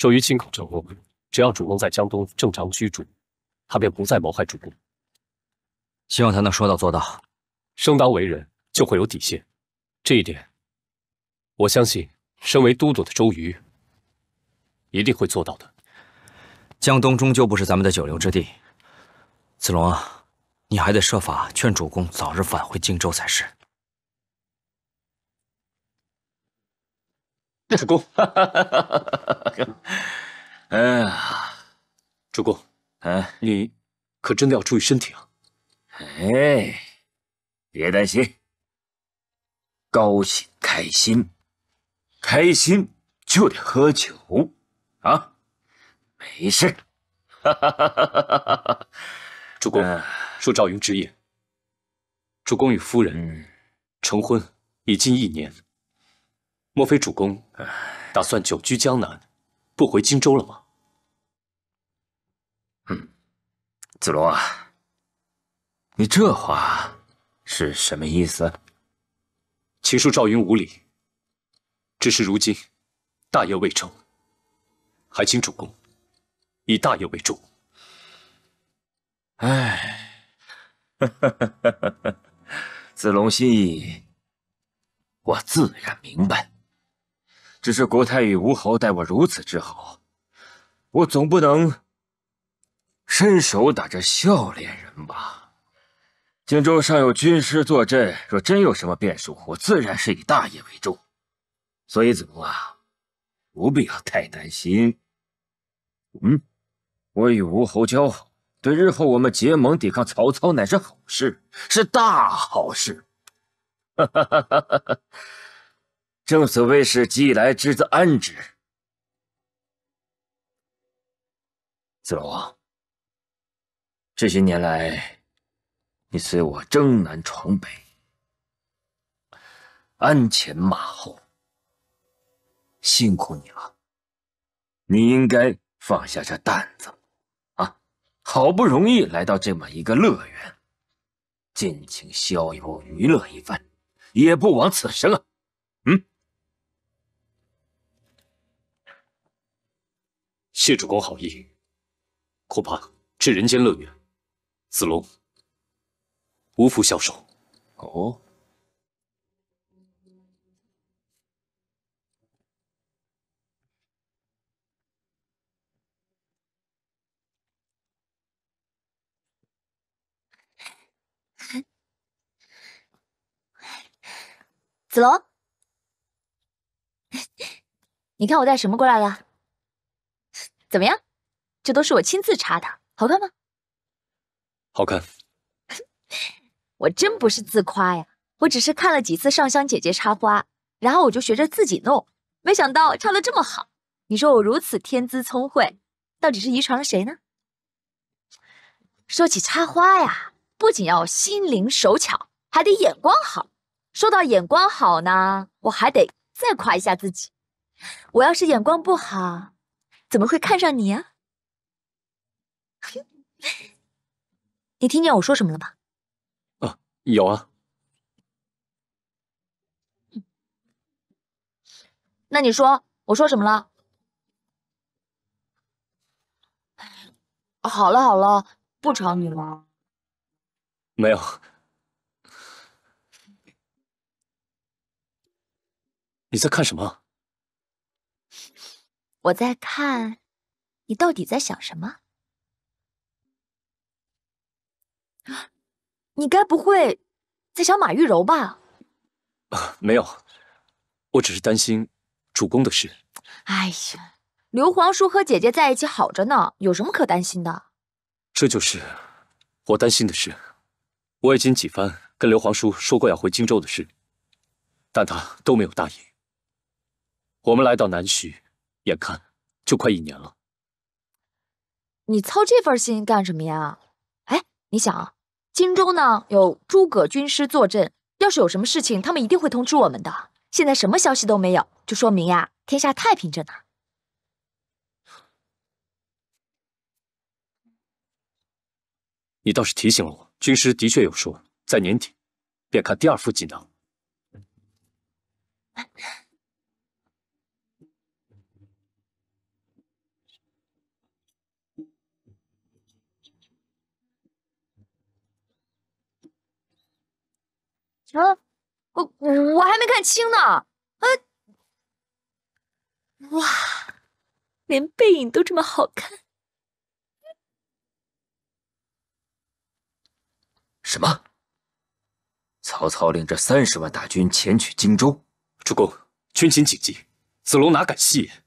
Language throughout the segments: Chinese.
周瑜亲口承诺，只要主公在江东正常居住，他便不再谋害主公。希望他能说到做到。生当为人，就会有底线，这一点，我相信身为都督的周瑜一定会做到的。江东终究不是咱们的久留之地，子龙啊，你还得设法劝主公早日返回荆州才是。主公，哎呀，主公，哎，你可真的要注意身体啊！哎，别担心，高兴开心，开心就得喝酒啊，没事。主公，恕赵云直言，主公与夫人成婚已近1年，莫非主公打算久居江南，不回荆州了吗？子龙啊，你这话是什么意思？秦叔赵云无礼，只是如今大业未成，还请主公以大业为重。哎，子龙心意，我自然明白。只是国太与吴侯待我如此之好，我总不能伸手打这笑脸人吧？荆州尚有军师坐镇，若真有什么变数，我自然是以大业为重。所以子龙啊，不必要太担心。我与吴侯交好，对日后我们结盟抵抗曹操乃是好事，是大好事。正所谓是既来之则安之。子龙，这些年来，你随我征南闯北，鞍前马后，辛苦你了。你应该放下这担子啊！好不容易来到这么一个乐园，尽情逍遥娱乐一番，也不枉此生啊！谢主公好意，恐怕这人间乐园，子龙无福消受。哦，子龙，你看我带什么过来了？怎么样？这都是我亲自插的，好看吗？好看。我真不是自夸呀，我只是看了几次上香姐姐插花，然后我就学着自己弄，没想到插得这么好。你说我如此天资聪慧，到底是遗传了谁呢？说起插花呀，不仅要心灵手巧，还得眼光好。说到眼光好呢，我还得再夸一下自己。我要是眼光不好，怎么会看上你啊？你听见我说什么了吗？有啊。那你说我说什么了？好了好了，不吵你了。没有。你在看什么？我在看，你到底在想什么？你该不会在想马玉柔吧？没有，我只是担心主公的事。哎呀，刘皇叔和姐姐在一起好着呢，有什么可担心的？这就是我担心的事。我已经几番跟刘皇叔说过要回荆州的事，但他都没有答应。我们来到南徐，眼看就快1年了。你操这份心干什么呀？哎，你想啊，荆州呢有诸葛军师坐镇，要是有什么事情，他们一定会通知我们的。现在什么消息都没有，就说明呀，天下太平着呢。你倒是提醒了我，军师的确有说，在年底便看第2副锦囊。啊，我还没看清呢。哇，连背影都这么好看。什么？曹操领着30万大军前去荆州？主公，军情紧急，子龙哪敢戏言？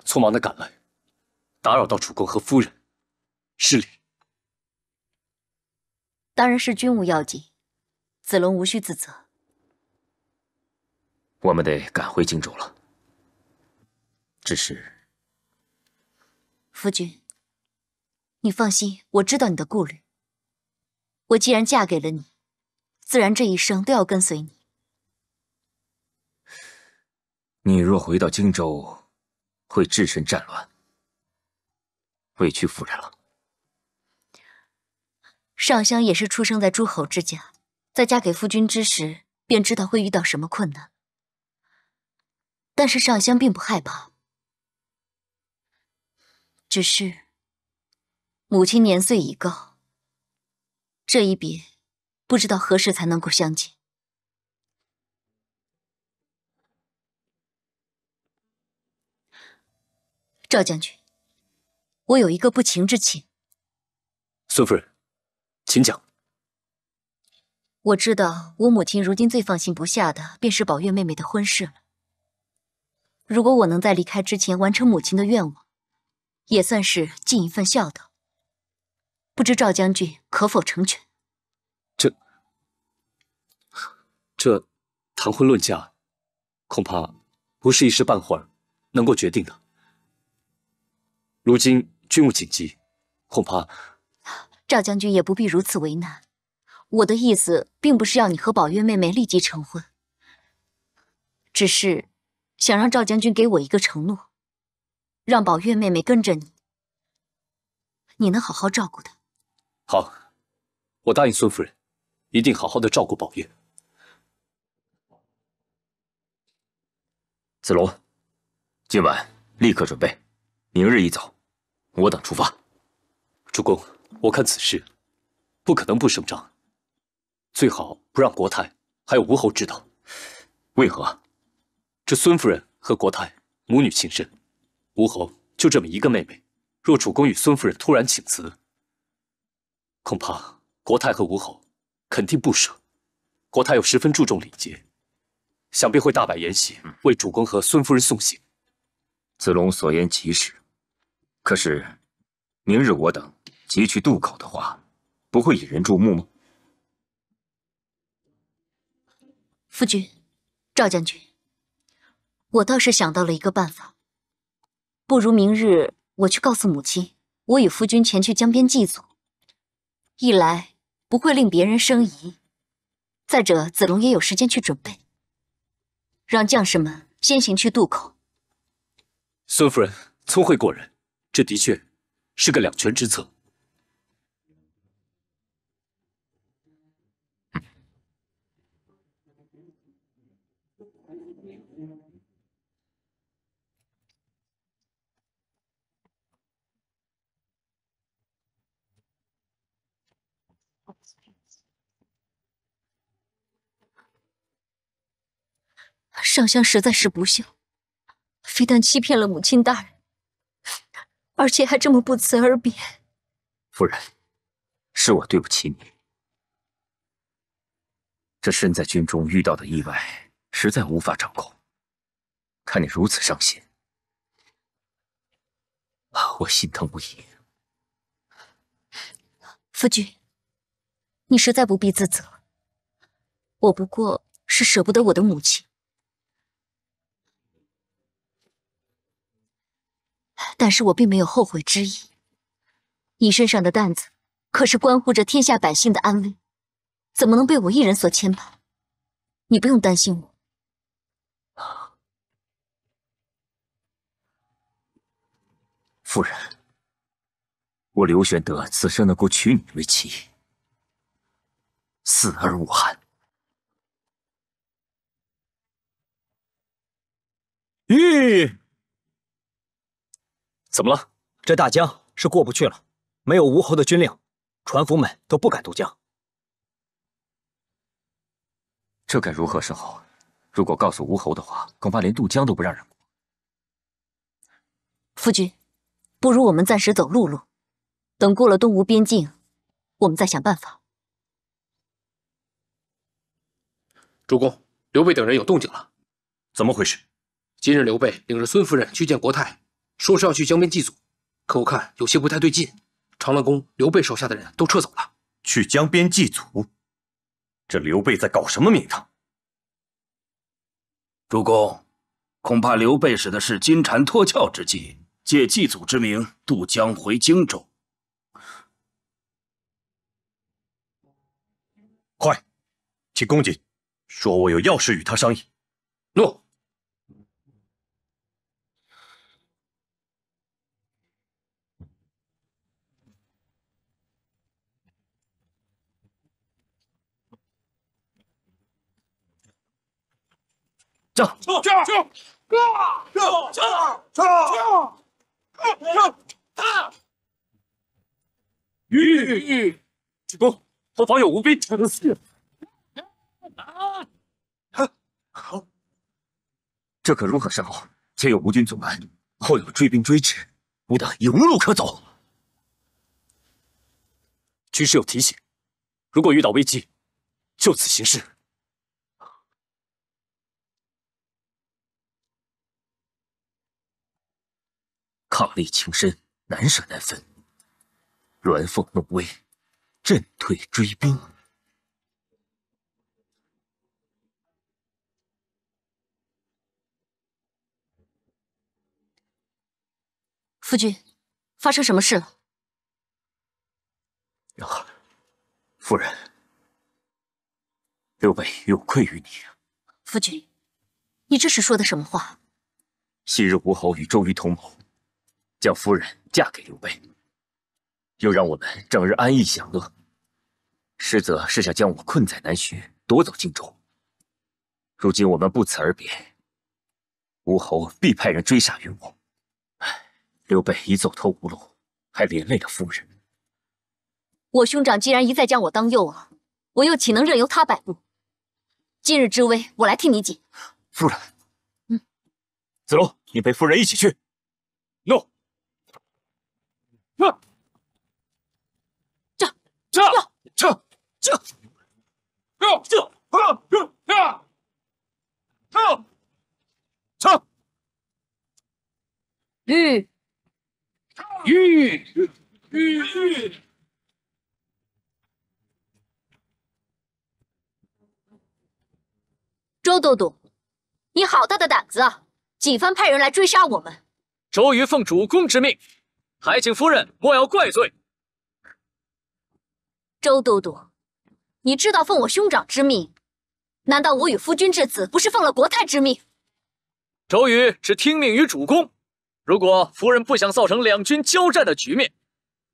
匆忙的赶来，打扰到主公和夫人，失礼。当然是军务要紧，子龙无需自责。我们得赶回荆州了。只是，夫君，你放心，我知道你的顾虑。我既然嫁给了你，自然这一生都要跟随你。你若回到荆州，会置身战乱，委屈夫人了。上香也是出生在诸侯之家，在嫁给夫君之时，便知道会遇到什么困难。但是上香并不害怕，只是母亲年岁已高，这一别，不知道何时才能够相见。赵将军，我有一个不情之请。孙夫人，请讲。我知道我母亲如今最放心不下的便是宝月妹妹的婚事了。如果我能在离开之前完成母亲的愿望，也算是尽一份孝道。不知赵将军可否成全？这谈婚论嫁，恐怕不是一时半会儿能够决定的。如今军务紧急，恐怕……赵将军也不必如此为难。我的意思并不是要你和宝月妹妹立即成婚，只是想让赵将军给我一个承诺，让宝月妹妹跟着你，你能好好照顾她。好，我答应孙夫人，一定好好的照顾宝月。子龙，今晚立刻准备，明日一早，我等出发。主公，我看此事不可能不声张，最好不让国太还有吴侯知道。为何？这孙夫人和国太母女情深，吴侯就这么一个妹妹，若主公与孙夫人突然请辞，恐怕国太和吴侯肯定不舍。国太又十分注重礼节，想必会大摆筵席为主公和孙夫人送行。子龙所言极是，可是明日我等急去渡口的话，不会引人注目吗？夫君，赵将军，我倒是想到了一个办法，不如明日我去告诉母亲，我与夫君前去江边祭祖，一来不会令别人生疑，再者子龙也有时间去准备，让将士们先行去渡口。孙夫人聪慧过人，这的确是个两全之策。上香实在是不孝，非但欺骗了母亲大人，而且还这么不辞而别。夫人，是我对不起你。这身在军中遇到的意外，实在无法掌控。看你如此伤心，我心疼不已。夫君，你实在不必自责，我不过是舍不得我的母亲。但是我并没有后悔之意，你身上的担子可是关乎着天下百姓的安危，怎么能被我一人所牵绊？你不用担心我。夫人，我刘玄德此生能够娶你为妻，死而无憾。吁！怎么了？这大江是过不去了，没有吴侯的军令，船夫们都不敢渡江。这该如何是好？如果告诉吴侯的话，恐怕连渡江都不让人过。夫君，不如我们暂时走陆路，等过了东吴边境，我们再想办法。主公，刘备等人有动静了。怎么回事？今日刘备领着孙夫人去见国太，说是要去江边祭祖，可我看有些不太对劲。长乐宫刘备手下的人都撤走了。去江边祭祖？这刘备在搞什么名堂？主公，恐怕刘备使的是金蝉脱壳之计，借祭祖之名渡江回荆州。快，请公瑾说我有要事与他商议。诺。将主公，后方有吴兵。这可如何是好？前有吴军阻拦，后有追兵追至，吾等已无路可走。军师有提醒，如果遇到危机，就此行事。抗力情深，难舍难分。鸾凤怒威，阵退追兵。夫君，发生什么事了？夫人，刘备有愧于你。夫君，你这是说的什么话？昔日吴侯与周瑜同谋，将夫人嫁给刘备，又让我们整日安逸享乐，实则是想将我困在南徐，夺走荆州。如今我们不辞而别，吴侯必派人追杀于我。刘备已走投无路，还连累了夫人。我兄长既然一再将我当诱饵，我又岂能任由他摆布？今日之危，我来替你解。夫人，子龙，你陪夫人一起去。诺。周都督，你好大的胆子啊！几番派人来追杀我们。周瑜奉主公之命，还请夫人莫要怪罪。周都督，你知道奉我兄长之命，难道我与夫君至此不是奉了国太之命？周瑜只听命于主公，如果夫人不想造成两军交战的局面，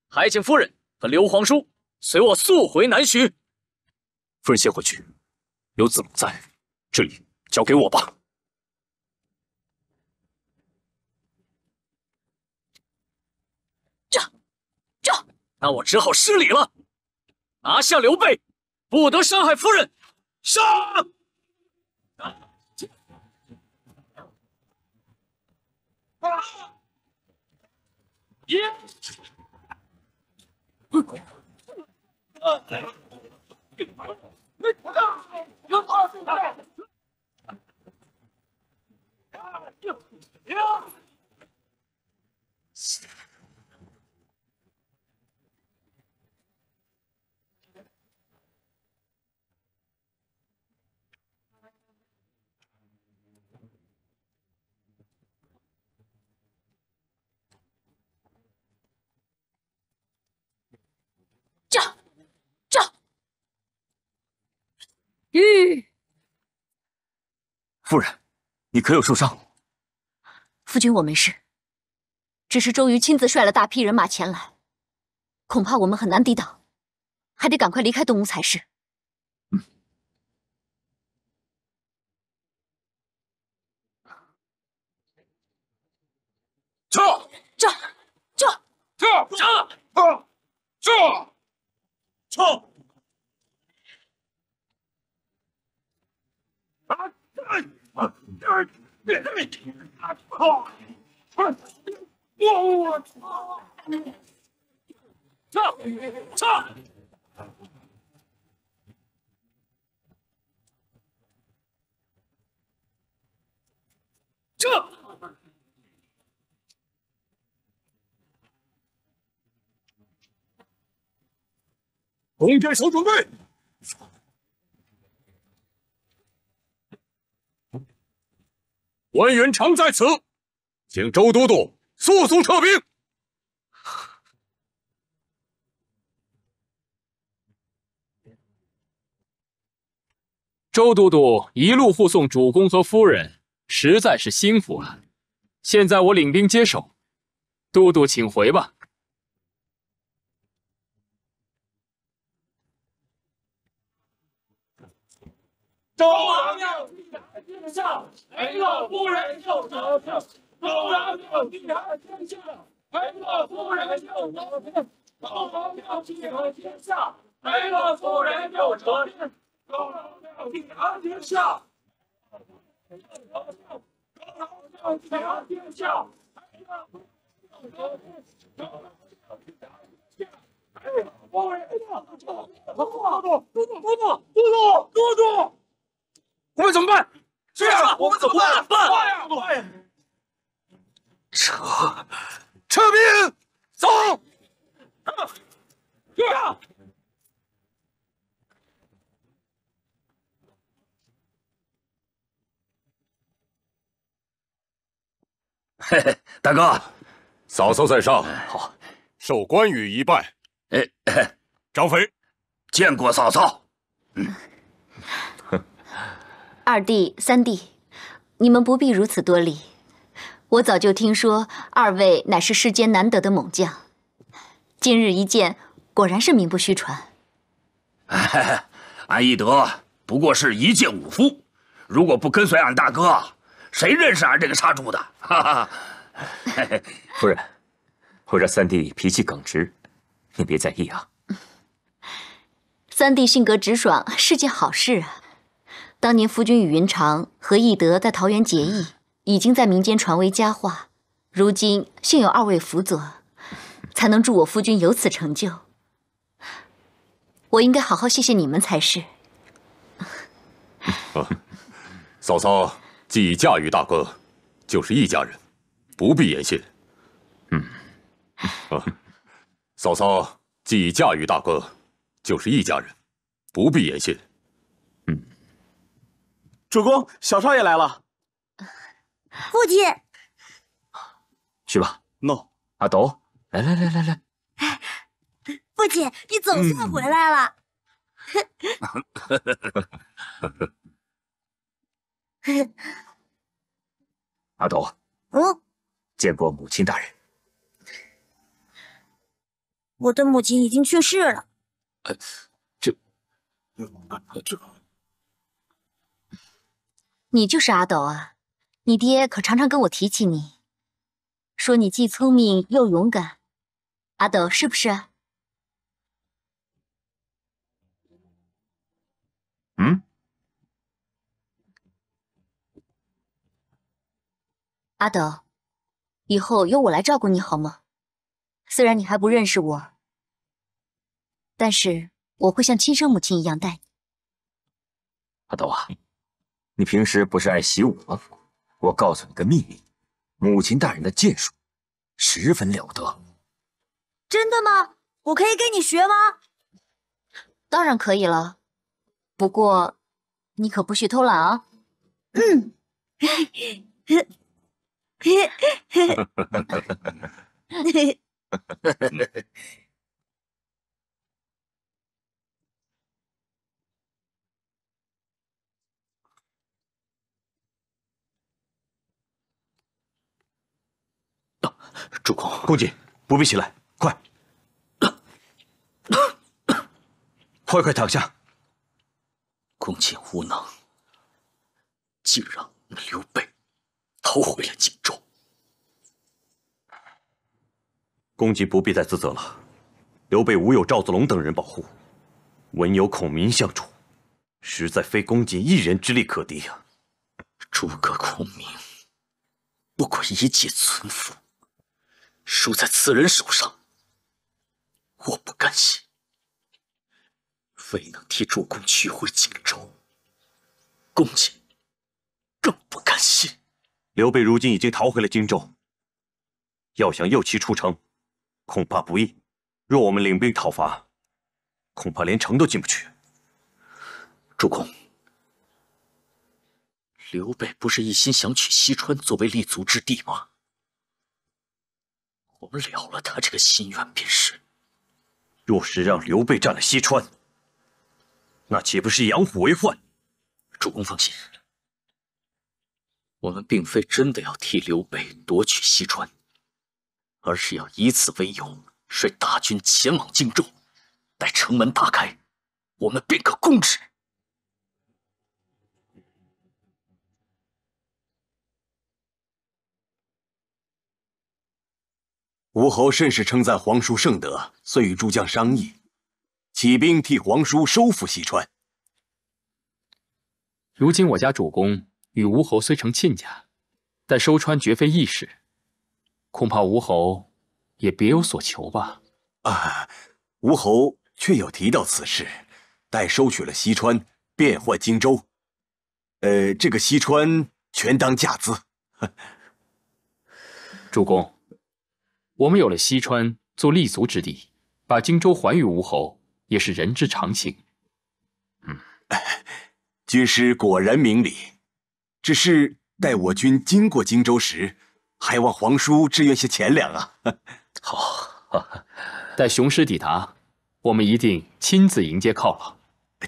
还请夫人和刘皇叔随我速回南徐。夫人先回去，有子龙在，这里交给我吧。那我只好失礼了。拿下刘备，不得伤害夫人。上！夫人，你可有受伤？夫君，我没事，只是周瑜亲自率了大批人马前来，恐怕我们很难抵挡，还得赶快离开东吴才是。弓箭手准备。关元长在此，请周都督速速撤兵。周都督一路护送主公和夫人，实在是辛苦了。现在我领兵接手，都督请回吧。周王庙地坛天下，没了夫人就得胜。周王庙地坛天下，没了夫人就得胜。周王庙地坛天下，没了夫人就得胜。周王庙地坛天下，周王庙地坛天下，没了夫人就得胜。周王庙地坛天下，没了夫人就得胜。都督！我们怎么办？是啊，我们怎么办？快呀！撤兵，走！嘿嘿，大哥，嫂嫂在上，好，受关羽一拜。张飞，见过嫂嫂。二弟、三弟，你们不必如此多礼。我早就听说二位乃是世间难得的猛将，今日一见，果然是名不虚传。俺义德不过是一介武夫，如果不跟随俺大哥，谁认识俺这个杀猪的？哈哈。夫人，我这三弟脾气耿直，你别在意啊。三弟性格直爽，是件好事啊。当年夫君与云长和义德在桃园结义，已经在民间传为佳话。如今幸有二位辅佐，才能助我夫君有此成就。我应该好好谢谢你们才是。嫂嫂既已嫁与大哥，就是一家人，不必言谢。嫂嫂既已嫁与大哥，就是一家人，不必言谢。主公，小少爷来了。父亲，去吧。喏，阿斗，来。父亲，你总算回来了。阿斗，见过母亲大人。我的母亲已经去世了。你就是阿斗啊！你爹可常常跟我提起你，说你既聪明又勇敢。阿斗是不是啊？阿斗，以后由我来照顾你好吗？虽然你还不认识我，但是我会像亲生母亲一样待你。阿斗啊，你平时不是爱习武吗？我告诉你个秘密，母亲大人的剑术十分了得。真的吗？我可以跟你学吗？当然可以了，不过你可不许偷懒啊。主公，公瑾，不必起来，快躺下。公瑾无能，竟让刘备逃回了荆州。公瑾不必再自责了，刘备无有赵子龙等人保护，文有孔明相助，实在非公瑾一人之力可敌呀。诸葛孔明我一介村夫，输在此人手上，我不甘心。未能替主公取回荆州，公瑾更不甘心。刘备如今已经逃回了荆州，要想诱其出城，恐怕不易。若我们领兵讨伐，恐怕连城都进不去。主公，刘备不是一心想取西川作为立足之地吗？我们了了他这个心愿便是。若是让刘备占了西川，那岂不是养虎为患？主公放心，我们并非真的要替刘备夺取西川，而是要以此为由，率大军前往荆州，待城门大开，我们便可攻之。吴侯甚是称赞皇叔圣德，遂与诸将商议，起兵替皇叔收复西川。如今我家主公与吴侯虽成亲家，但收川绝非易事，恐怕吴侯也别有所求吧？啊，吴侯确有提到此事，待收取了西川，便换荆州。这个西川全当价资。主公，我们有了西川做立足之地，把荆州还于吴侯，也是人之常情。军师果然明理，只是待我军经过荆州时，还望皇叔支援些钱粮啊。好，待雄师抵达，我们一定亲自迎接犒劳。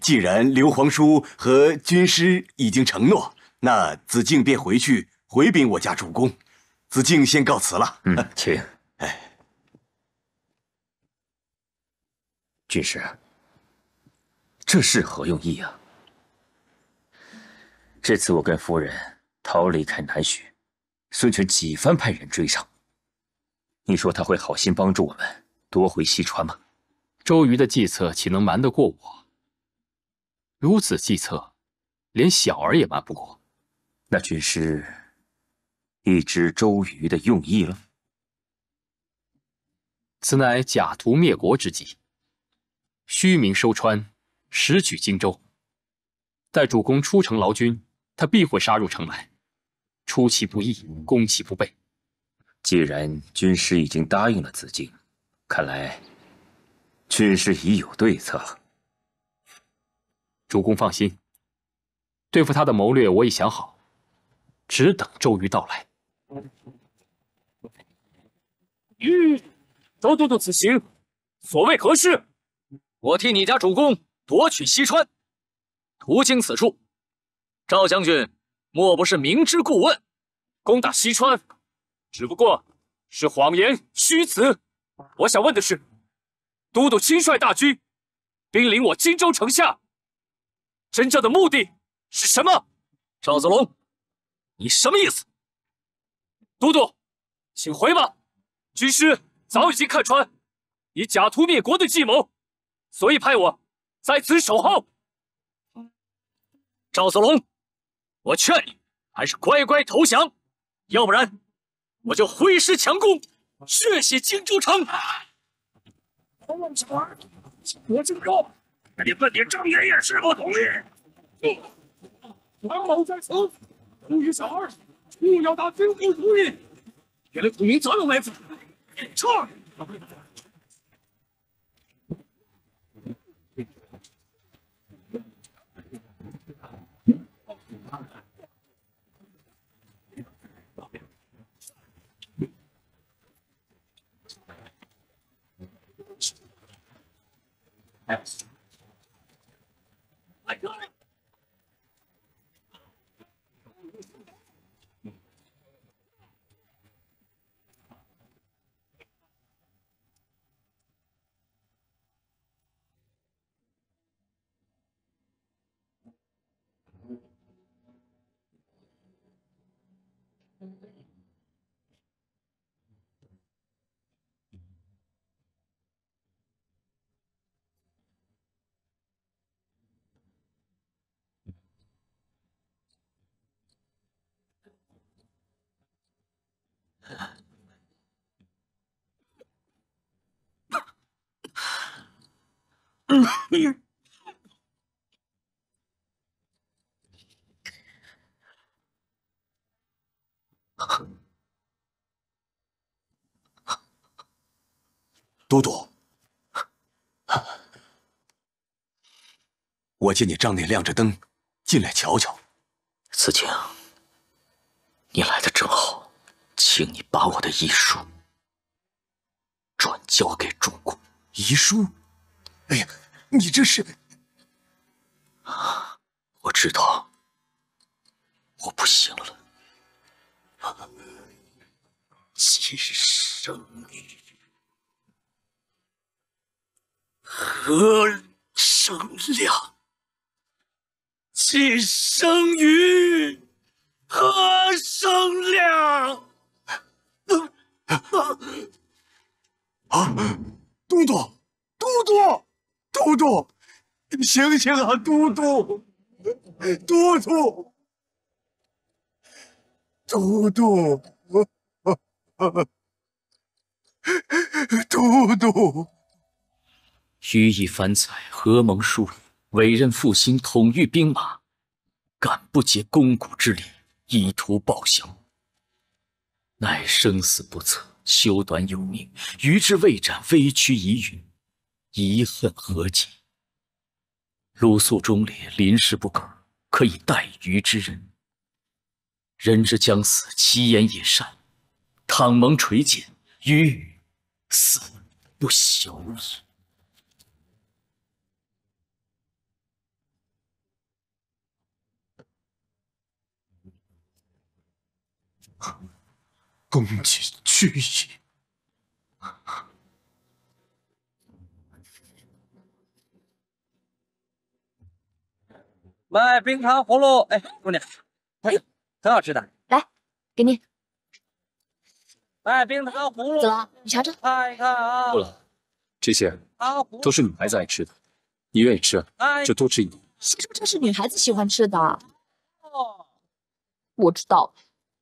既然刘皇叔和军师已经承诺，那子敬便回去回禀我家主公。子敬先告辞了。请。军师，这是何用意啊？这次我跟夫人逃离开南徐，孙权几番派人追上，你说他会好心帮助我们夺回西川吗？周瑜的计策岂能瞒得过我？如此计策，连小儿也瞒不过。那军师已知周瑜的用意了？此乃假图灭国之计，虚名收川，实取荆州。待主公出城劳军，他必会杀入城来，出其不意，攻其不备。既然军师已经答应了子敬，看来军师已有对策了。主公放心，对付他的谋略我已想好，只等周瑜到来。周都督此行所谓何事？我替你家主公夺取西川，途经此处，赵将军莫不是明知故问？攻打西川，只不过是谎言虚词。我想问的是，都督亲率大军兵临我荆州城下，真正的目的是什么？赵子龙，你什么意思？都督，请回吧。军师早已经看穿你假图灭国的计谋，所以派我在此守候。赵子龙，我劝你还是乖乖投降，要不然我就挥师强攻，血洗荆州城。小儿，我荆州，你问你张爷爷是否同意？王某在此，呼吁小儿不要打军夫主意，给了土民责任为主。撤！都督，我见你帐内亮着灯，进来瞧瞧。子敬，你来的正好，请你把我的遗书转交给主公。遗书？哎呀，你这是……我知道，我不行了。今生于何生亮？今生于何生亮？啊！都督，都督，都督，醒醒啊！都督，都督，都督，都督。羽翼凡才，何蒙殊礼，委任复兴，统御兵马，敢不竭肱骨之力，以图报效。乃生死不测，修短有命，余之未斩，微躯已陨，遗恨何及？鲁肃忠烈，临事不可，可以待虞之人。人之将死，其言也善。倘蒙垂鉴，虞死不朽矣。公瑾去矣。卖冰糖葫芦，哎，姑娘，哎，很好吃的，来，给你。卖冰糖葫芦，子龙，你尝尝。看一看啊。不了，这些都是女孩子爱吃的，你愿意吃就多吃一点。谁说这是女孩子喜欢吃的？哦，我知道，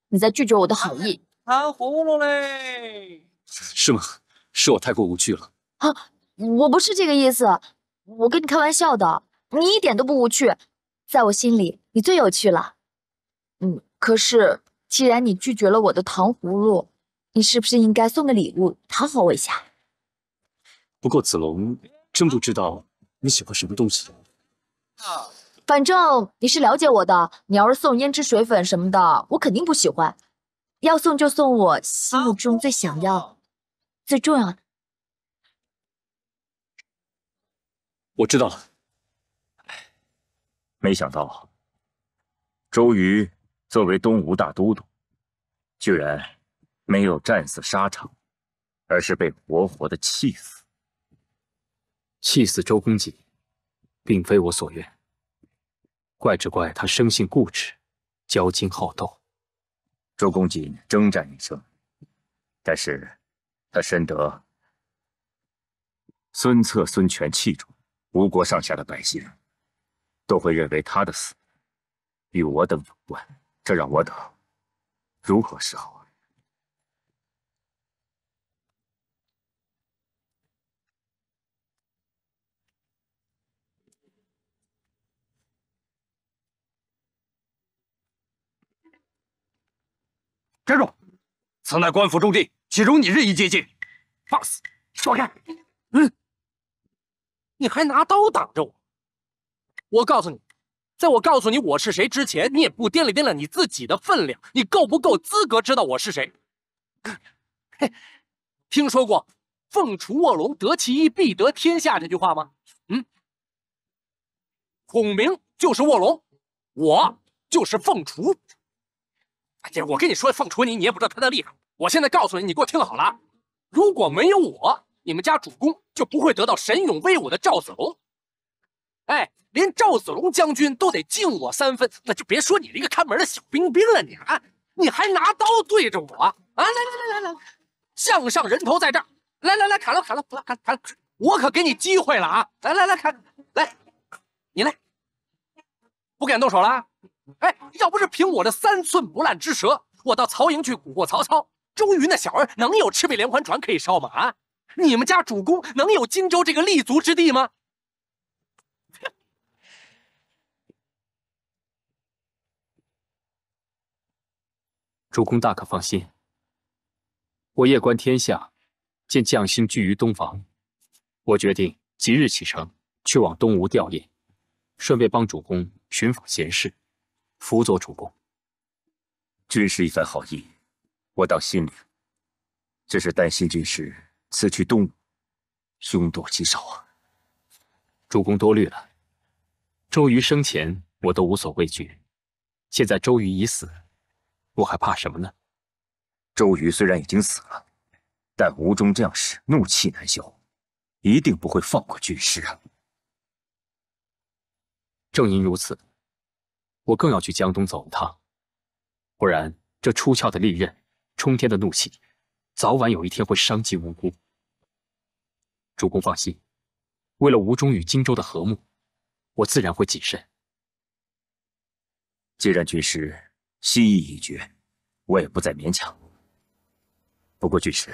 你在拒绝我的好意。糖葫芦嘞？是吗？是我太过无趣了。啊，我不是这个意思，我跟你开玩笑的，你一点都不无趣，在我心里你最有趣了。可是既然你拒绝了我的糖葫芦，你是不是应该送个礼物讨好我一下？不过子龙真不知道你喜欢什么东西。反正你是了解我的，你要是送胭脂水粉什么的，我肯定不喜欢。要送就送我心目中最想要、最重要的。我知道了。没想到周瑜作为东吴大都督，居然没有战死沙场，而是被活活的气死。气死周公瑾，并非我所愿，怪只怪他生性固执，骄矜好斗。周公瑾征战一生，但是他深得孙策、孙权器重，吴国上下的百姓都会认为他的死与我等有关，这让我等如何是好？站住！此乃官府重地，岂容你任意接近？放肆！说开！你还拿刀挡着我！我告诉你，在我告诉你我是谁之前，你也不掂量掂量你自己的分量，你够不够资格知道我是谁？嘿，听说过“凤雏卧龙，得其一，必得天下”这句话吗？孔明就是卧龙，我就是凤雏。哎呀，我跟你说，凤雏你也不知道他的厉害。我现在告诉你，你给我听好了，如果没有我，你们家主公就不会得到神勇威武的赵子龙。哎，连赵子龙将军都得敬我3分，那就别说你这个看门的小兵兵了，你还拿刀对着我啊！来，项上人头在这儿，来，砍了，我可给你机会了啊！来，砍，来，你来，不敢动手了。哎，要不是凭我这3寸不烂之舌，我到曹营去蛊惑曹操，周瑜那小儿能有赤壁连环船可以烧吗？啊，你们家主公能有荆州这个立足之地吗？主公大可放心，我夜观天下，见将星聚于东方，我决定即日启程，去往东吴吊唁，顺便帮主公寻访贤士，辅佐主公。军师一番好意，我当心领。只是担心军师此去东吴，凶多吉少啊。主公多虑了，周瑜生前我都无所畏惧，现在周瑜已死，我还怕什么呢？周瑜虽然已经死了，但吴中将士怒气难消，一定不会放过军师啊。正因如此，我更要去江东走一趟，不然这出鞘的利刃，冲天的怒气，早晚有一天会伤及无辜。主公放心，为了吴中与荆州的和睦，我自然会谨慎。既然军师心意已决，我也不再勉强。不过军师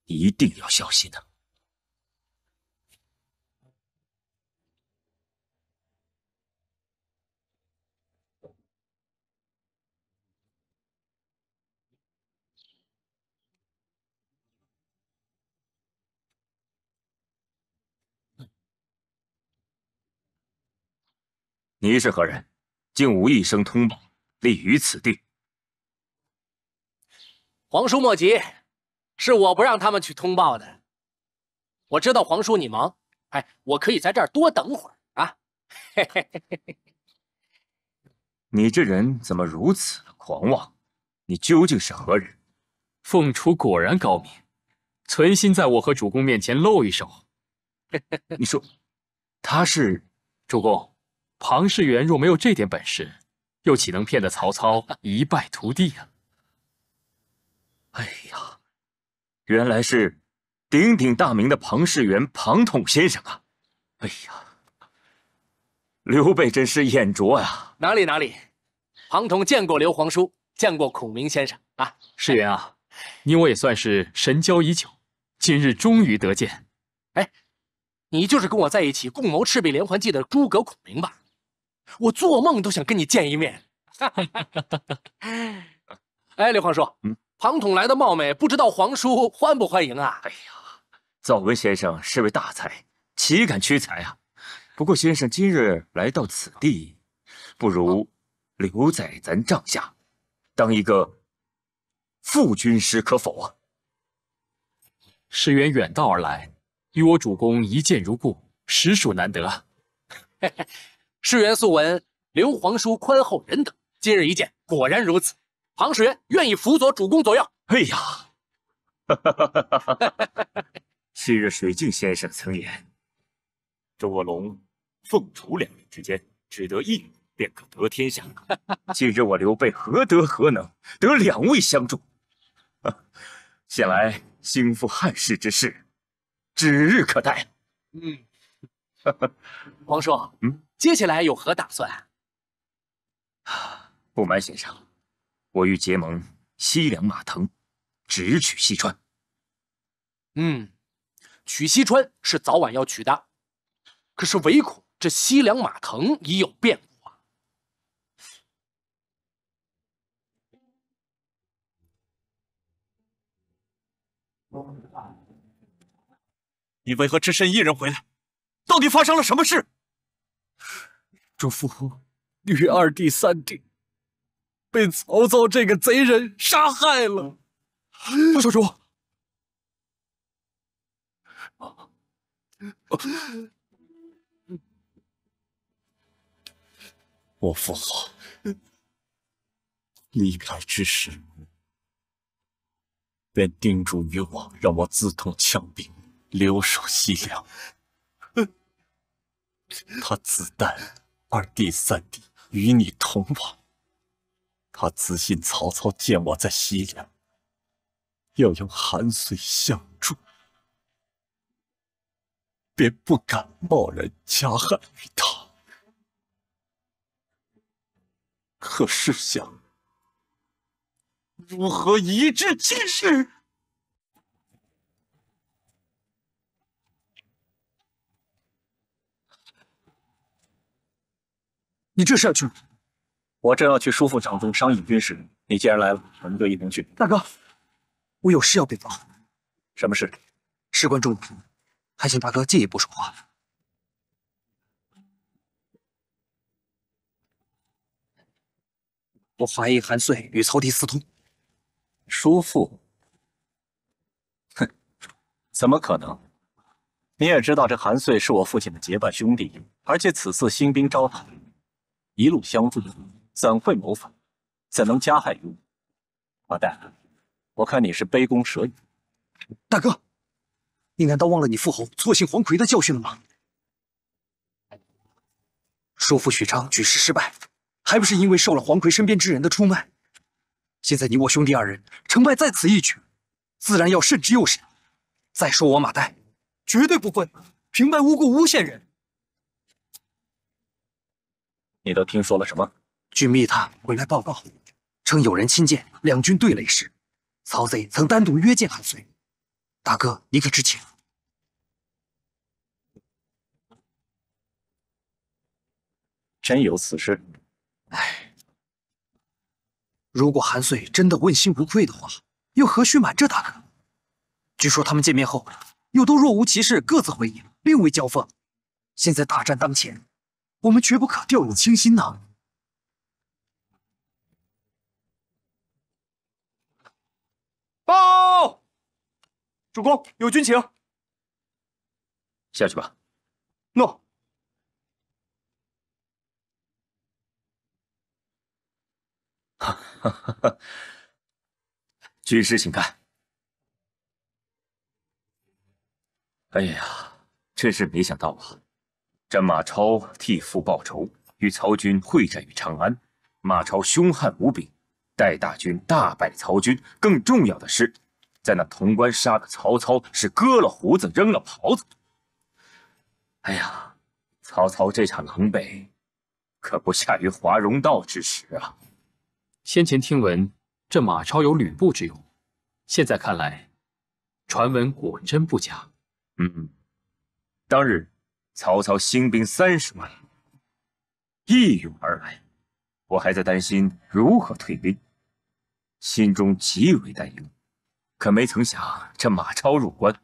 一定要小心啊！你是何人？竟无一声通报，立于此地。皇叔莫急，是我不让他们去通报的。我知道皇叔你忙，我可以在这儿多等会儿啊。你这人怎么如此的狂妄？你究竟是何人？凤雏果然高明，存心在我和主公面前露一手。你说他是？主公，庞士元若没有这点本事，又岂能骗得曹操一败涂地啊？哎呀，原来是鼎鼎大名的庞士元庞统先生啊！哎呀，刘备真是眼拙呀！哪里，庞统见过刘皇叔，见过孔明先生啊。士元啊，你我也算是神交已久，今日终于得见。你就是跟我在一起共谋赤壁连环计的诸葛孔明吧？我做梦都想跟你见一面。刘皇叔，庞统来的冒昧，不知道皇叔欢不欢迎啊？哎呀，早闻先生是位大才，岂敢屈才啊？不过先生今日来到此地，不如留在咱帐下，当一个副军师可否啊？士元远道而来，与我主公一见如故，实属难得啊。士元素闻刘皇叔宽厚仁德，今日一见，果然如此。庞士元愿意辅佐主公左右。哎呀，昔日水镜先生曾言，周卧龙、凤雏两人之间，只得一人便可得天下。今日我刘备何德何能，得两位相助？想来兴复汉室之事，指日可待。皇叔，接下来有何打算？不瞒先生，我欲结盟西凉马腾，直取西川。取西川是早晚要取的，可是唯恐这西凉马腾已有变故啊。你为何只身一人回来？到底发生了什么事？主父与二弟三弟被曹操这个贼人杀害了。副少主，我父后离开之时，便叮嘱于我，让我自统强兵，留守西凉。他自担二弟三弟与你同亡，他自信曹操见我在西凉，要用韩遂相助，便不敢贸然加害于他。可试想，如何移至今日？你这是要去哪？我正要去叔父帐中商议军事，你既然来了，我们就一同去。大哥，我有事要禀报。什么事？事关重大，还请大哥进一步说话。我怀疑韩遂与曹丕私通。叔父？哼，怎么可能？你也知道，这韩遂是我父亲的结拜兄弟，而且此次兴兵招讨，一路相助，怎会谋反？怎能加害于我？阿蛋，我看你是杯弓蛇影。大哥，你难道忘了你父侯错信黄奎的教训了吗？叔父许昌举事失败，还不是因为受了黄奎身边之人的出卖？现在你我兄弟二人成败在此一举，自然要慎之又慎。再说我马岱，绝对不会平白无故诬陷人。你都听说了什么？据密探回来报告，称有人亲见两军对垒时，曹贼曾单独约见韩遂。大哥，你可知情？真有此事？唉，如果韩遂真的问心无愧的话，又何须瞒着大哥？据说他们见面后，又都若无其事，各自回营，并未交锋。现在大战当前，我们绝不可掉以轻心呐！报！主公，有军情。下去吧。诺。军师，请看。哎呀，真是没想到啊！这马超替父报仇，与曹军会战于长安。马超凶悍无比，带大军大败曹军。更重要的是，在那潼关杀的曹操是割了胡子，扔了袍子。哎呀，曹操这场狼狈，可不下于华容道之时啊！先前听闻这马超有吕布之勇，现在看来，传闻果真不假。当日曹操兴兵30万，一涌而来，我还在担心如何退兵，心中极为担忧。可没曾想这马超入关，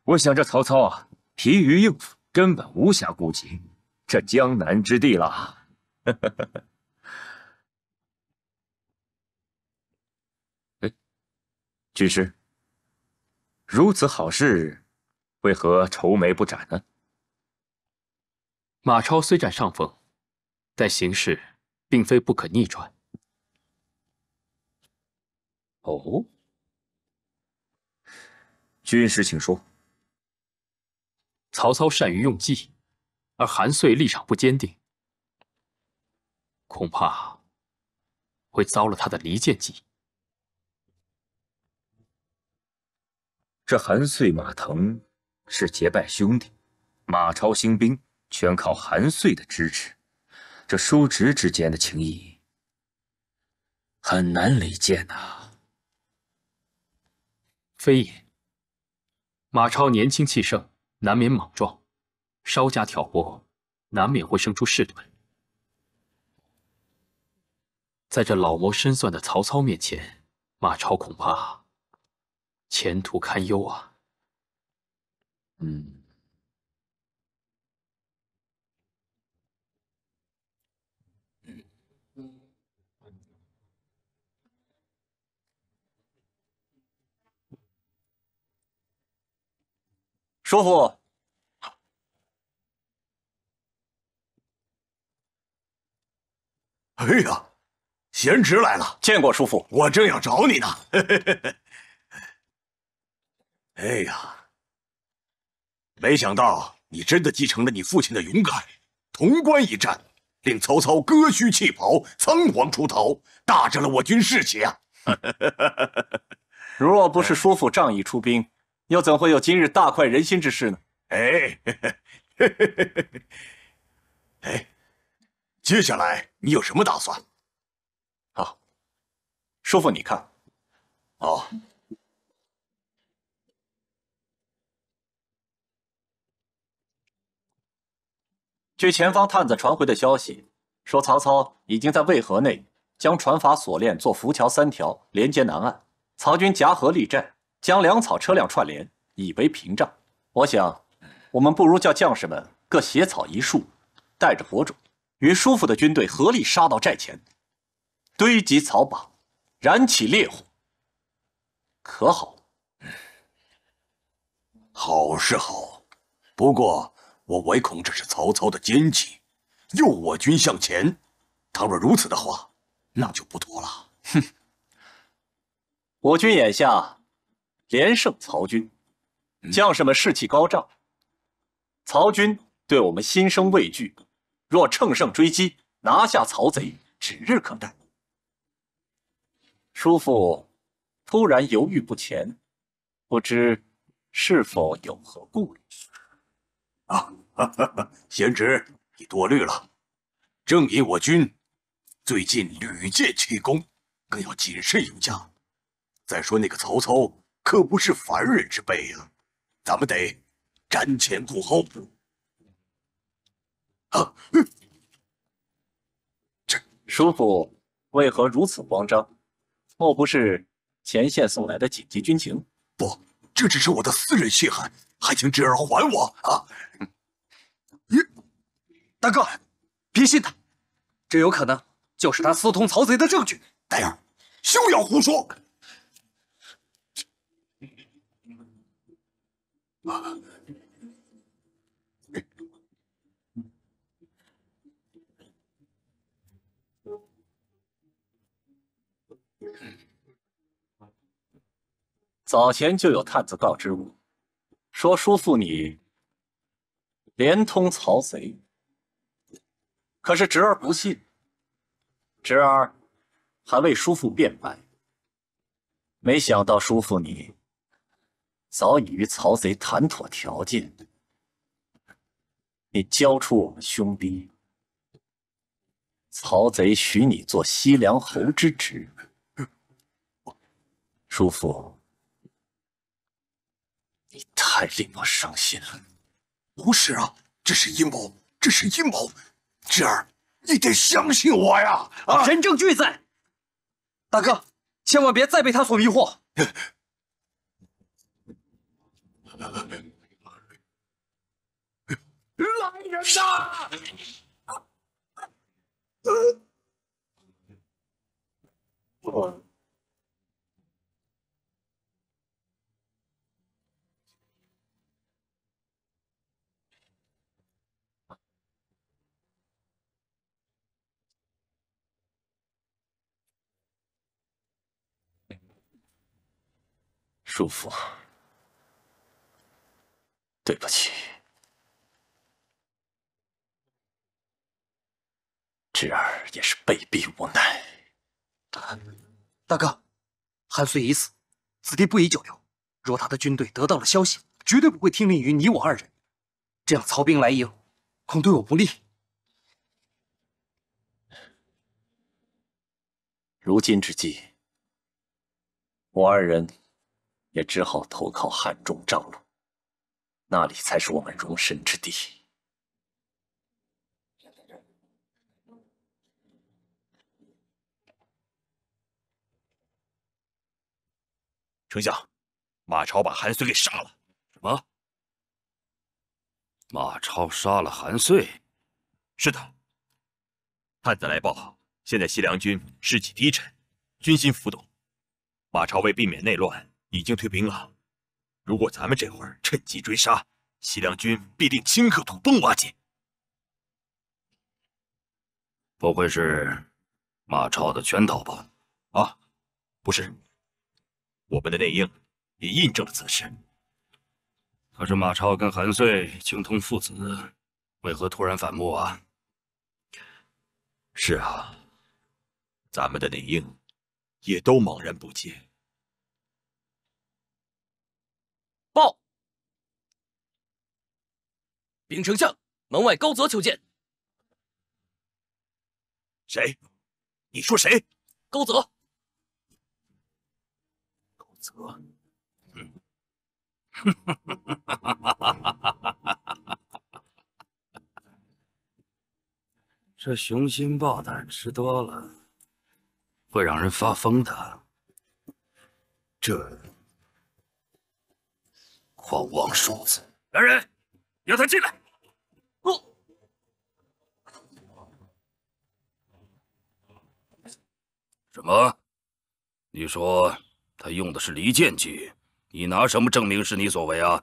我想这曹操啊，疲于应付，根本无暇顾及这江南之地了。军师，如此好事，为何愁眉不展呢？马超虽占上风，但形势并非不可逆转。哦，军师请说。曹操善于用计，而韩遂立场不坚定，恐怕会遭了他的离间计。这韩遂、马腾是结拜兄弟，马超兴兵全靠韩遂的支持，这叔侄之间的情谊很难理间呐。非也，马超年轻气盛，难免莽撞，稍加挑拨，难免会生出事端。在这老谋深算的曹操面前，马超恐怕前途堪忧啊！叔父，哎呀，贤侄来了，见过叔父。我正要找你呢。哎呀，没想到你真的继承了你父亲的勇敢，潼关一战令曹操割须弃袍，仓皇出逃，大振了我军士气啊！若不是叔父仗义出兵，又怎会有今日大快人心之事呢？哎，哎，接下来你有什么打算？啊，叔父你看，哦。据前方探子传回的消息，说曹操已经在渭河内将船筏锁链做浮桥3条连接南岸，曹军夹河立寨，将粮草车辆串联，以为屏障。我想，我们不如叫将士们各携草一束，带着火种，与叔父的军队合力杀到寨前，堆积草绑，燃起烈火，可好？好是好，不过我唯恐这是曹操的奸计，诱我军向前。倘若如此的话，那就不妥了。哼，我军眼下连胜曹军，将士们士气高涨，曹军对我们心生畏惧。若乘胜追击，拿下曹贼，指日可待。叔父突然犹豫不前，不知是否有何顾虑？贤侄，你多虑了。正因我军最近屡建奇功，更要谨慎有加。再说那个曹操可不是凡人之辈呀，咱们得瞻前顾后。叔父为何如此慌张？莫不是前线送来的紧急军情？不，这只是我的私人血汗，还请侄儿还我啊！大哥，别信他，这有可能就是他私通曹贼的证据。呆儿，休要胡说！早前就有探子告知我，说叔父你连通曹贼，可是侄儿不信，侄儿还为叔父辩白。没想到叔父你早已与曹贼谈妥条件，你交出我们兄弟，曹贼许你做西凉侯之职。叔父，你太令我伤心了。不是啊，这是阴谋，这是阴谋！侄儿，你得相信我呀！人证俱在，大哥，千万别再被他所迷惑。来人呐！叔父，对不起，侄儿也是被逼无奈。大哥，韩遂已死，此地不宜久留。若他的军队得到了消息，绝对不会听令于你我二人。这样曹兵来迎，恐对我不利。如今之计，我二人也只好投靠汉中张鲁，那里才是我们容身之地。丞相，马超把韩遂给杀了。什么？马超杀了韩遂？是的。探子来报，现在西凉军士气低沉，军心浮动。马超为避免内乱，已经退兵了。如果咱们这会儿趁机追杀，西凉军必定顷刻土崩瓦解。不会是马超的圈套吧？啊，不是。我们的内应也印证了此事。可是马超跟韩遂情同父子，为何突然反目啊？是啊，咱们的内应也都茫然不解。报，禀丞相，门外高泽求见。谁？你说谁？高泽。泽，这雄心豹胆吃多了，会让人发疯的。这狂妄鼠子！来人，让他进来！什么？你说他用的是离间计？你拿什么证明是你所为啊？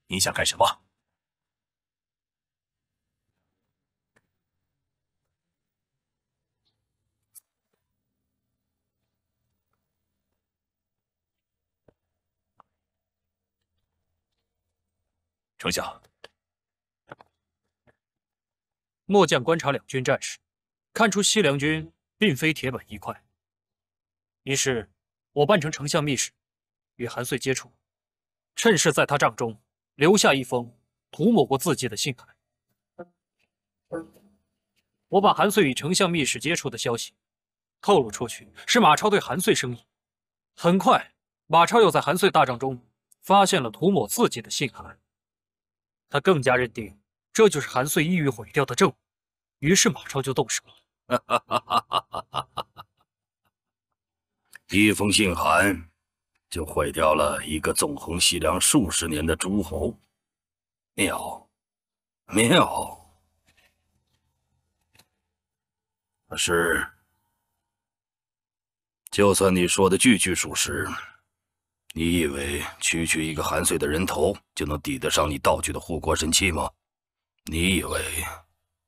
你想干什么？丞相，末将观察两军战事，看出西凉军并非铁板一块。于是，我扮成丞相密使，与韩遂接触，趁势在他帐中留下一封涂抹过字迹的信函。我把韩遂与丞相密使接触的消息透露出去，是马超对韩遂生疑。很快，马超又在韩遂大帐中发现了涂抹字迹的信函。他更加认定这就是韩遂意欲毁掉的证物，于是马超就动手了。一封信函就毁掉了一个纵横西凉数十年的诸侯，妙，妙！可是，就算你说的句句属实，你以为区区一个韩遂的人头就能抵得上你道具的护国神器吗？你以为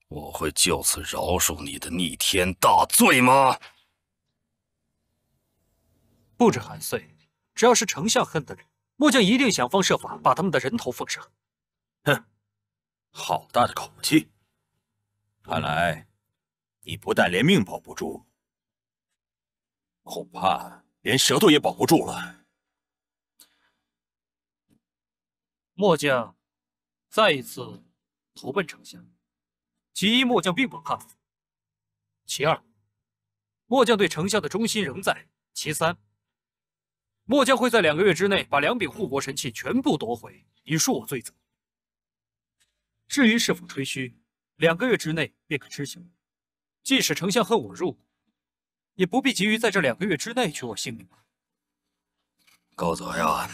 我会就此饶恕你的逆天大罪吗？不止韩遂，只要是丞相恨的人，末将一定想方设法把他们的人头奉上。哼，好大的口气！看来你不但连命保不住，恐怕连舌头也保不住了。末将再一次投奔丞相，其一，末将并不怕死；其二，末将对丞相的忠心仍在；其三，末将会在2个月之内把2柄护国神器全部夺回，以恕我罪责。至于是否吹嘘，2个月之内便可知晓。即使丞相恨我入骨，也不必急于在这2个月之内取我性命。高泽呀，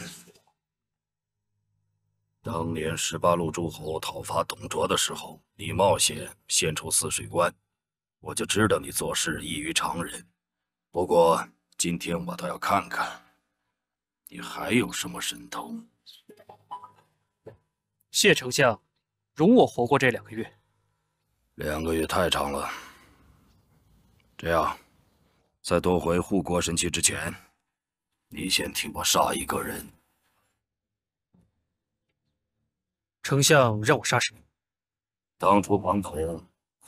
当年18路诸侯讨伐董卓的时候，你冒险献出泗水关，我就知道你做事异于常人。不过今天我倒要看看，你还有什么神通。谢丞相容我活过这2个月。2个月太长了。这样，在夺回护国神器之前，你先替我杀一个人。丞相让我杀谁？当初庞统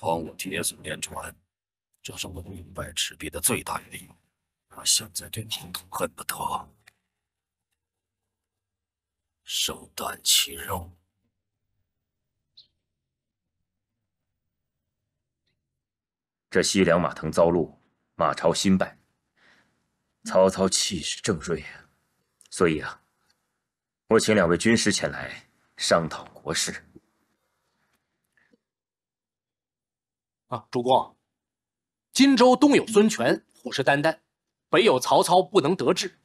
诓我铁索连传，这是我兵败赤壁的最大原因。他现在对庞统恨不得手断其肉。这西凉马腾遭戮，马超新败，曹操气势正锐啊，所以啊，我请2位军师前来商讨国事。主公，荆州东有孙权虎视眈眈，北有曹操不能得志，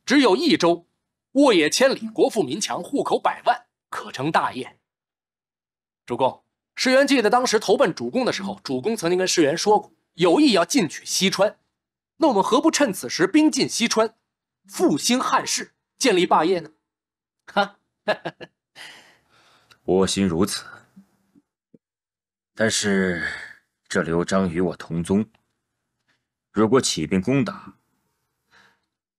只有益州沃野千里，国富民强，户口100万，可成大业。主公，士元记得当时投奔主公的时候，主公曾经跟士元说过，有意要进取西川。那我们何不趁此时兵进西川，复兴汉室，建立霸业呢？哈，我心如此。但是这刘璋与我同宗，如果起兵攻打，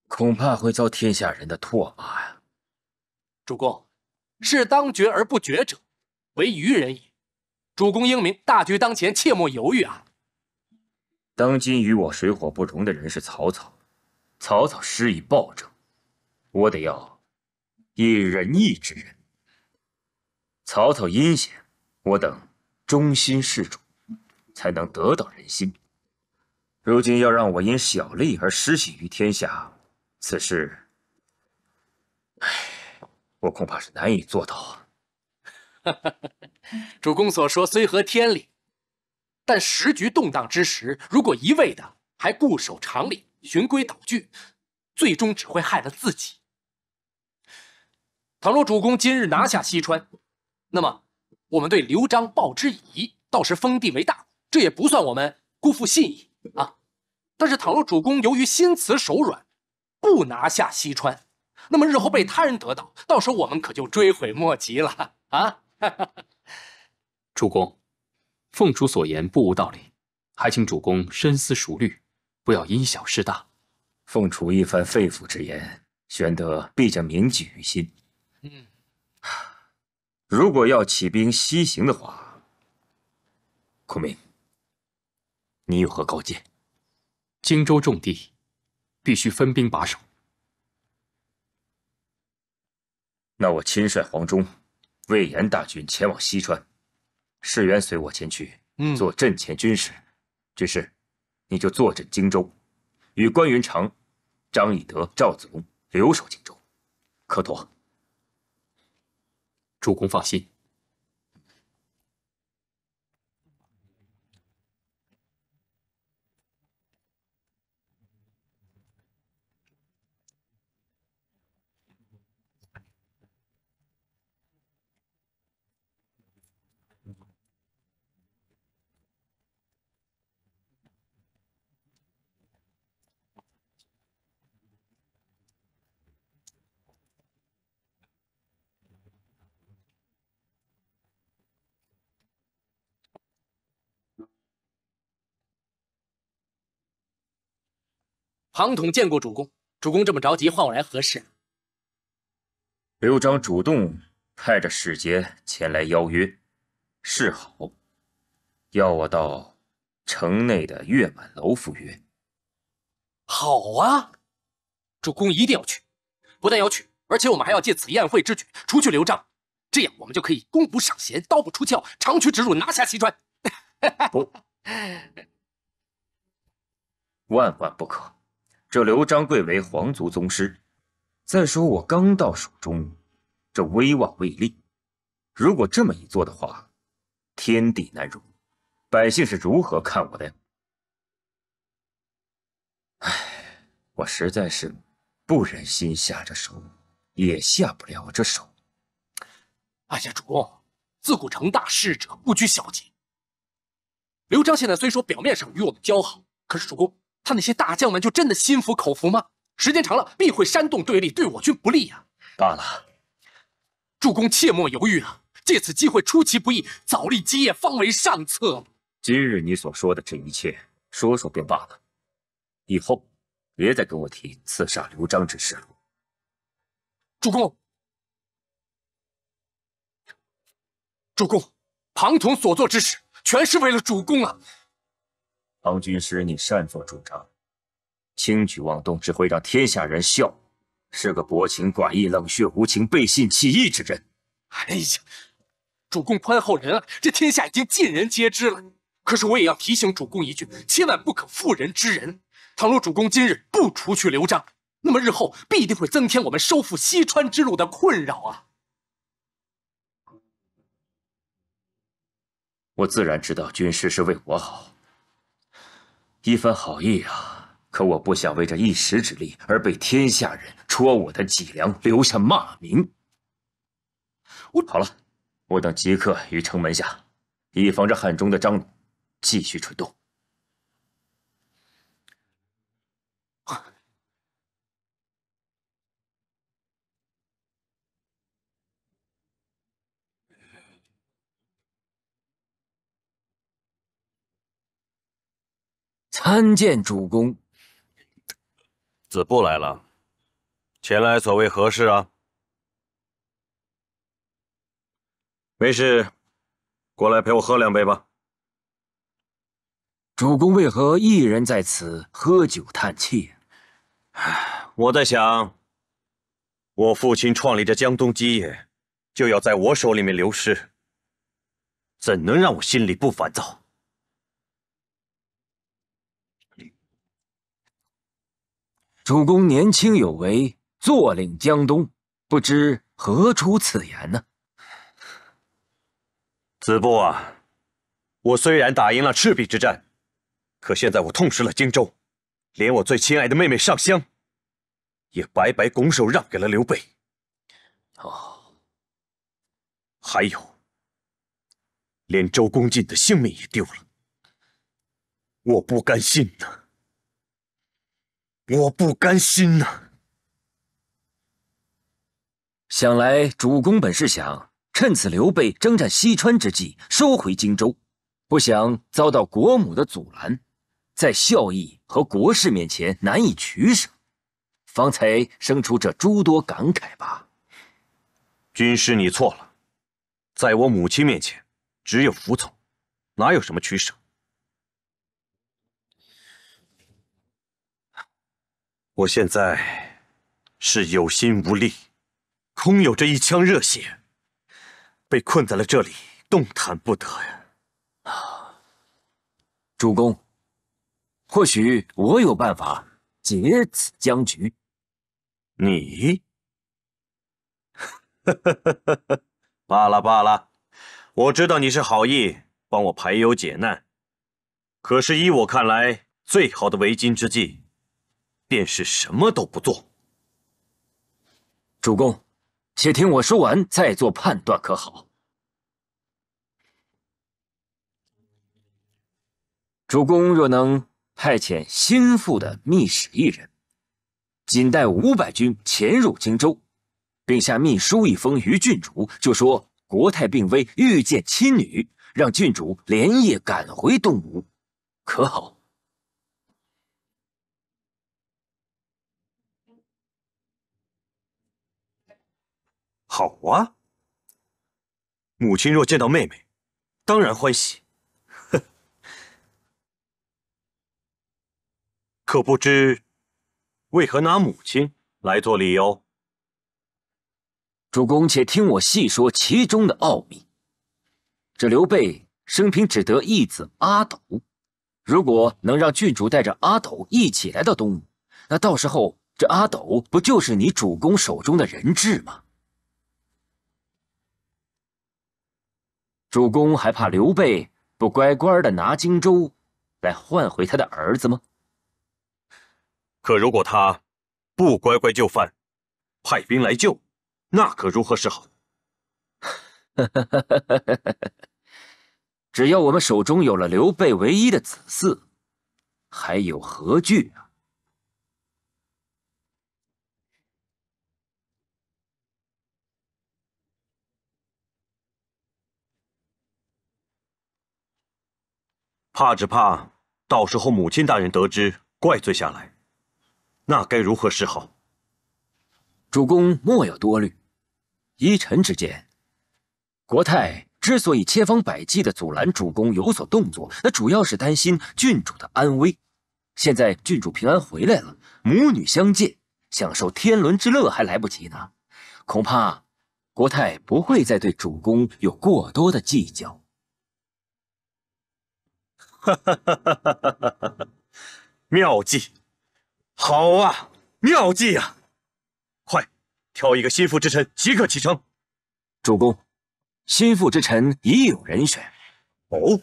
恐怕会遭天下人的唾骂呀。主公，是当决而不决者，为愚人也。主公英明，大局当前，切莫犹豫啊！当今与我水火不容的人是曹操，曹操施以暴政，我得要以仁义之人。曹操阴险，我等忠心事主，才能得到人心。如今要让我因小利而失信于天下，此事，我恐怕是难以做到。主公所说虽合天理，但时局动荡之时，如果一味的还固守常理、循规蹈矩，最终只会害了自己。倘若主公今日拿下西川，那么我们对刘璋报之以谊，到时封地为大，这也不算我们辜负信义啊。但是倘若主公由于心慈手软，不拿下西川，那么日后被他人得到，到时候我们可就追悔莫及了啊！主公，凤雏所言不无道理，还请主公深思熟虑，不要因小失大。凤雏一番肺腑之言，玄德必将铭记于心。如果要起兵西行的话，孔明，你有何高见？荆州重地，必须分兵把守。那我亲率黄忠、魏延大军前往西川，士元随我前去做阵前军师。军师，你就坐镇荆州，与关云长、张翼德、赵子龙留守荆州，可妥？主公放心。庞统见过主公，主公这么着急唤我来何事？刘璋主动派着使节前来邀约，示好，要我到城内的月满楼赴约。好啊，主公一定要去，不但要去，而且我们还要借此宴会之举除去刘璋，这样我们就可以弓不上弦，刀不出鞘，长驱直入，拿下西川。不，万万不可！这刘璋贵为皇族宗师，再说我刚到蜀中，这威望未立，如果这么一做的话，天地难容，百姓是如何看我的呀？唉，我实在是不忍心下这手，也下不了这手。哎呀，主公，自古成大事者不拘小节。刘璋现在虽说表面上与我们交好，可是主公，他那些大将们就真的心服口服吗？时间长了，必会煽动对立，对我军不利呀。罢了，主公切莫犹豫啊！借此机会出其不意，早立基业，方为上策。今日你所说的这一切，说说便罢了，以后别再跟我提刺杀刘璋之事了。主公，主公，庞统所做之事，全是为了主公啊！庞军师，你擅作主张，轻举妄动，只会让天下人笑，是个薄情寡义、冷血无情、背信弃义之人。哎呀，主公宽厚仁爱，这天下已经尽人皆知了。可是我也要提醒主公一句，千万不可妇人之仁。倘若主公今日不除去刘璋，那么日后必定会增添我们收复西川之路的困扰啊！我自然知道军师是为我好，一番好意啊，可我不想为这一时之力而被天下人戳我的脊梁，留下骂名。好了，我等即刻于城门下，以防着汉中的张鲁继续蠢动。参见主公。子布来了，前来所为何事啊？没事，过来陪我喝两杯吧。主公为何一人在此喝酒叹气？我在想，我父亲创立的江东基业，就要在我手里面流失，怎能让我心里不烦躁？主公年轻有为，坐领江东，不知何出此言呢？子布啊，我虽然打赢了赤壁之战，可现在我痛失了荆州，连我最亲爱的妹妹上香，也白白拱手让给了刘备。还有，连周公瑾的性命也丢了，我不甘心呐！我不甘心呐！想来主公本是想趁此刘备征战西川之际收回荆州，不想遭到国母的阻拦，在孝义和国事面前难以取舍，方才生出这诸多感慨吧。军师，你错了，在我母亲面前，只有服从，哪有什么取舍？我现在是有心无力，空有着一腔热血，被困在了这里，动弹不得呀！主公，或许我有办法解此僵局。你？罢了罢了，我知道你是好意，帮我排忧解难。可是依我看来，最好的为今之计，便是什么都不做。主公，且听我说完，再做判断，可好？主公若能派遣心腹的密使一人，仅带500军潜入荆州，并下密书一封于郡主，就说国太病危，欲见亲女，让郡主连夜赶回东吴，可好？好啊，母亲若见到妹妹，当然欢喜。可不知为何拿母亲来做理由？主公且听我细说其中的奥秘。这刘备生平只得一子阿斗，如果能让郡主带着阿斗一起来到东吴，那到时候这阿斗不就是你主公手中的人质吗？主公还怕刘备不乖乖的拿荆州来换回他的儿子吗？可如果他不乖乖就范，派兵来救，那可如何是好？只要我们手中有了刘备唯一的子嗣，还有何惧啊？只怕到时候母亲大人得知，怪罪下来，那该如何是好？主公莫要多虑，依臣之见，国太之所以千方百计的阻拦主公有所动作，那主要是担心郡主的安危。现在郡主平安回来了，母女相见，享受天伦之乐还来不及呢。恐怕国太不会再对主公有过多的计较。妙计，好啊，妙计啊！快挑一个心腹之臣，即刻启程。主公，心腹之臣已有人选。哦。